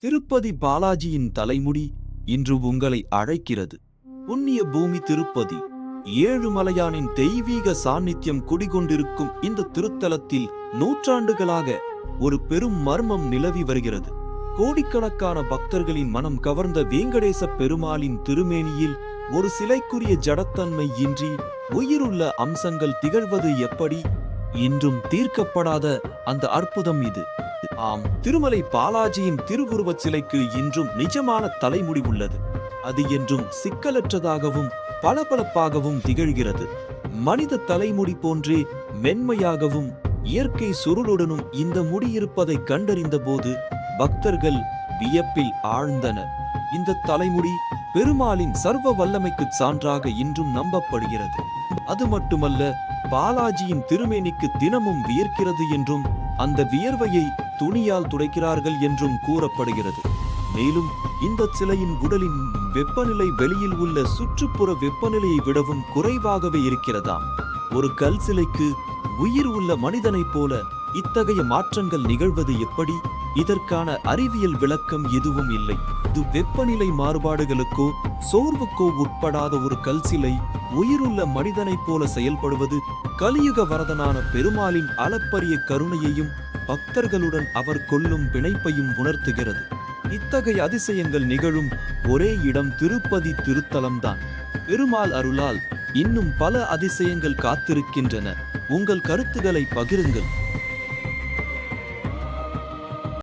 திருப்பதி பாலாஜியின் தலைமுடி இன்று உங்களை அழைக்கிறது. புண்ணிய பூமி திருப்பதி, ஏழுமலையானின் தெய்வீக சாநித்தியம் குடிகொண்டிருக்கும் இந்த திருத்தலத்தில் நூற்றாண்டுகளாக ஒரு பெரும் மர்மம் நிலவி வருகிறது. கோடிக்கணக்கான பக்தர்களின் மனம் கவர்ந்த வேங்கடேச பெருமாளின் திருமேனியில் ஒரு சிலைக்குரிய ஜடத்தன்மை இன்றி உயிருள்ள அம்சங்கள் திகழ்வது எப்படி? இன்றும் தீர்க்கப்படாத அந்த அற்புதம் இது. ஆம், திருமலை பாலாஜியின் திருவுருவச் சிலைக்கு இன்றும் நிஜமான தலைமுடி உள்ளது. அது என்றும் சிக்கலற்றதாகவும் பளபளப்பாகவும் திகழ்கிறது. மனித தலைமுடி போன்றே மென்மையாகவும் இயற்கை சுருளுடனும் இந்த முடியிருப்பதை கண்டறிந்த போது பக்தர்கள் வியப்பில் ஆழ்ந்தனர். இந்த தலைமுடி பெருமாளின் சர்வ வல்லமைக்கு சான்றாக இன்றும் நம்பப்படுகிறது. அது மட்டுமல்ல, பாலாஜியின் திருமேனிக்கு தினமும் வியர்க்கிறது என்றும் அந்த வியர்வையை துணியால் துடைக்கிறார்கள் என்றும் கூறப்படுகிறது. மேலும் இந்த சிலையின் உடலின் வெப்பநிலை வெளியில் உள்ள சுற்றுப்புற வெப்பநிலையை விடவும் குறைவாகவே இருக்கிறதாம். ஒரு கல் சிலைக்கு உயிர் உள்ள மனிதனைப் போல இத்தகைய மாற்றங்கள் நிகழ்வது எப்படி? இதற்கான அறிவியல் விளக்கம் எதுவும் இல்லை. இது வெப்பநிலை மாறுபாடுகளுக்கோ சோர்வுக்கோ உட்படாத ஒரு கல் சிலை உயிருள்ள மனிதனைப் போல செயல்படுவது கலியுக வரதனான பெருமாளின் அளப்பரிய கருணையையும் பக்தர்களுடன் அவர் கொள்ளும் பிணைப்பையும் உணர்த்துகிறது. இத்தகைய அதிசயங்கள் நிகழும் ஒரே இடம் திருப்பதி திருத்தலம்தான். பெருமாள் அருளால் இன்னும் பல அதிசயங்கள் காத்திருக்கின்றன. உங்கள் கருத்துக்களை பகிருங்கள்.